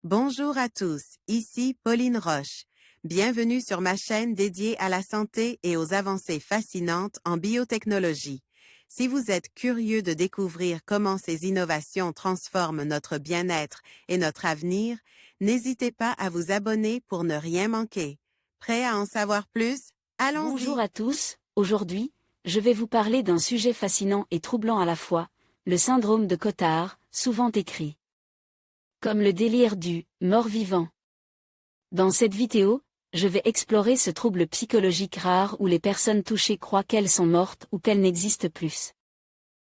Bonjour à tous, ici Pauline Roche. Bienvenue sur ma chaîne dédiée à la santé et aux avancées fascinantes en biotechnologie. Si vous êtes curieux de découvrir comment ces innovations transforment notre bien-être et notre avenir, n'hésitez pas à vous abonner pour ne rien manquer. Prêt à en savoir plus? Bonjour Allons-y! à tous, aujourd'hui, je vais vous parler d'un sujet fascinant et troublant à la fois, le syndrome de Cotard, souvent décrit comme le délire du « mort-vivant ». Dans cette vidéo, je vais explorer ce trouble psychologique rare où les personnes touchées croient qu'elles sont mortes ou qu'elles n'existent plus.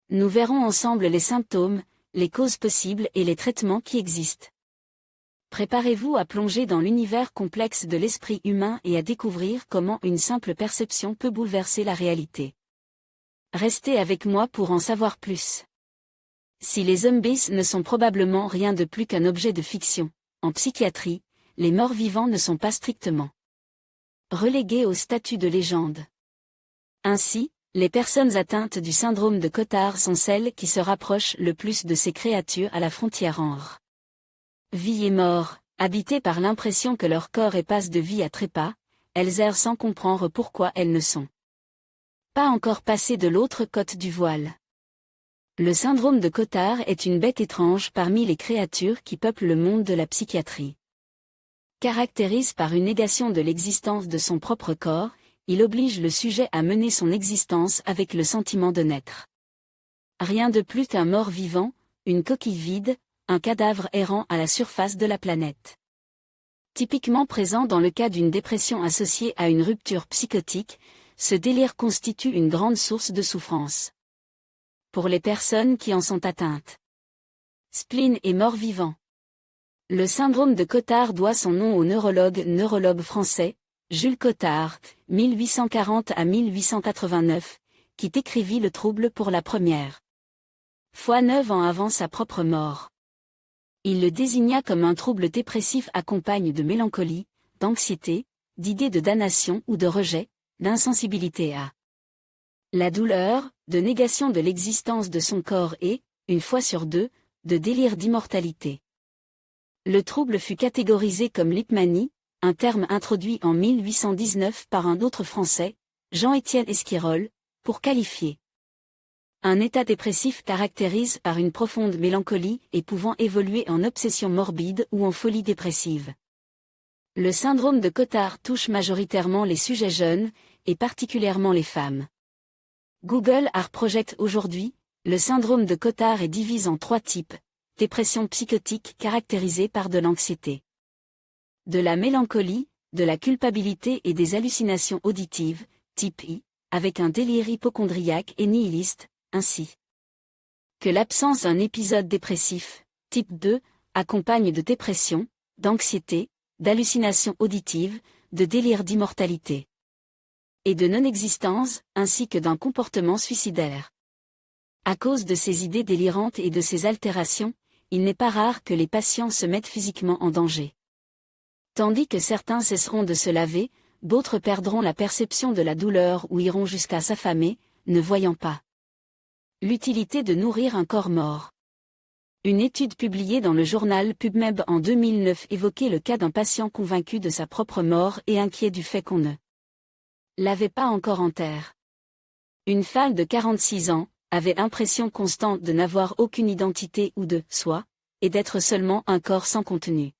Nous verrons ensemble les symptômes, les causes possibles et les traitements qui existent. Préparez-vous à plonger dans l'univers complexe de l'esprit humain et à découvrir comment une simple perception peut bouleverser la réalité. Restez avec moi pour en savoir plus. Si les zombies ne sont probablement rien de plus qu'un objet de fiction, en psychiatrie, les morts vivants ne sont pas strictement relégués au statut de légende. Ainsi, les personnes atteintes du syndrome de Cotard sont celles qui se rapprochent le plus de ces créatures à la frontière entre vie et mort, habitées par l'impression que leur corps est passe de vie à trépas, elles errent sans comprendre pourquoi elles ne sont pas encore passées de l'autre côte du voile. Le syndrome de Cotard est une bête étrange parmi les créatures qui peuplent le monde de la psychiatrie. Caractérisé par une négation de l'existence de son propre corps, il oblige le sujet à mener son existence avec le sentiment de n'être rien de plus qu'un mort vivant, une coquille vide, un cadavre errant à la surface de la planète. Typiquement présent dans le cas d'une dépression associée à une rupture psychotique, ce délire constitue une grande source de souffrance pour les personnes qui en sont atteintes. Spleen et mort-vivant. Le syndrome de Cotard doit son nom au neurologue français, Jules Cotard, 1840 à 1889, qui décrivit le trouble pour la première fois 9 ans avant sa propre mort. Il le désigna comme un trouble dépressif accompagne de mélancolie, d'anxiété, d'idées de damnation ou de rejet, d'insensibilité à la douleur, de négation de l'existence de son corps et, une fois sur deux, de délire d'immortalité. Le trouble fut catégorisé comme l'hypomanie, un terme introduit en 1819 par un autre Français, Jean-Étienne Esquirol, pour qualifier un état dépressif caractérisé par une profonde mélancolie et pouvant évoluer en obsession morbide ou en folie dépressive. Le syndrome de Cotard touche majoritairement les sujets jeunes, et particulièrement les femmes. Google Art projette aujourd'hui, le syndrome de Cotard est divisé en 3 types, dépression psychotique caractérisée par de l'anxiété, de la mélancolie, de la culpabilité et des hallucinations auditives, type I, avec un délire hypocondriaque et nihiliste, ainsi que l'absence d'un épisode dépressif, type 2, accompagne de dépression, d'anxiété, d'hallucinations auditives, de délire d'immortalité et de non-existence, ainsi que d'un comportement suicidaire. À cause de ces idées délirantes et de ces altérations, il n'est pas rare que les patients se mettent physiquement en danger. Tandis que certains cesseront de se laver, d'autres perdront la perception de la douleur ou iront jusqu'à s'affamer, ne voyant pas l'utilité de nourrir un corps mort. Une étude publiée dans le journal PubMed en 2009 évoquait le cas d'un patient convaincu de sa propre mort et inquiet du fait qu'on ne l'avait pas encore en terre. Une femme de 46 ans avait l'impression constante de n'avoir aucune identité ou de soi, et d'être seulement un corps sans contenu.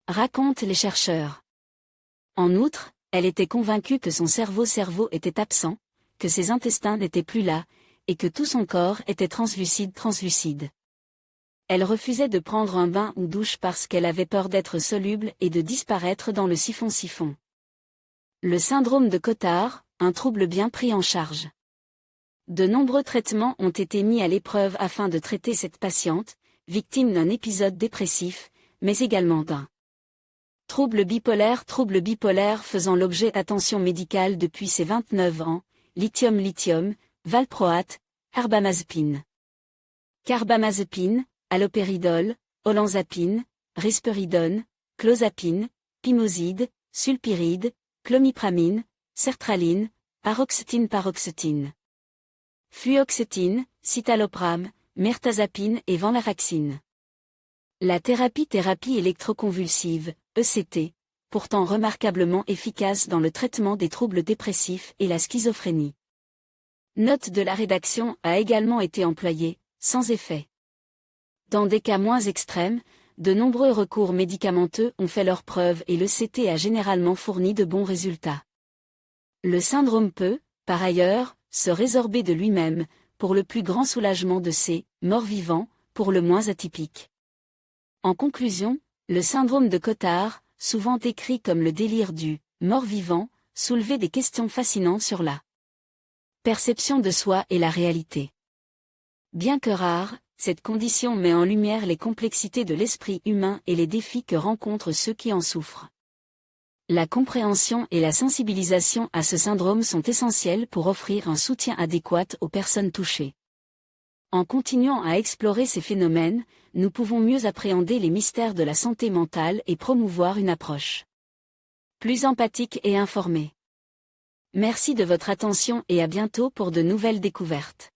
Racontent les chercheurs. En outre, elle était convaincue que son cerveau était absent, que ses intestins n'étaient plus là, et que tout son corps était translucide. Elle refusait de prendre un bain ou douche parce qu'elle avait peur d'être soluble et de disparaître dans le siphon. Le syndrome de Cotard, un trouble bien pris en charge. De nombreux traitements ont été mis à l'épreuve afin de traiter cette patiente, victime d'un épisode dépressif, mais également d'un trouble bipolaire faisant l'objet d'attention médicale depuis ses 29 ans, lithium, valproate, carbamazepine. Carbamazepine, alloperidol, olanzapine, risperidone, clozapine, pimoside, sulpiride, clomipramine, sertraline, paroxétine, fluoxétine, citalopram, mirtazapine et venlafaxine. La thérapie électroconvulsive, ECT, pourtant remarquablement efficace dans le traitement des troubles dépressifs et la schizophrénie. Note de la rédaction a également été employée, sans effet. Dans des cas moins extrêmes, de nombreux recours médicamenteux ont fait leurs preuves et l'ECT a généralement fourni de bons résultats. Le syndrome peut, par ailleurs, se résorber de lui-même, pour le plus grand soulagement de ces morts-vivants, pour le moins atypiques. En conclusion, le syndrome de Cotard, souvent décrit comme le délire du mort-vivant, soulevait des questions fascinantes sur la perception de soi et la réalité. Bien que rare, cette condition met en lumière les complexités de l'esprit humain et les défis que rencontrent ceux qui en souffrent. La compréhension et la sensibilisation à ce syndrome sont essentielles pour offrir un soutien adéquat aux personnes touchées. En continuant à explorer ces phénomènes, nous pouvons mieux appréhender les mystères de la santé mentale et promouvoir une approche plus empathique et informée. Merci de votre attention et à bientôt pour de nouvelles découvertes.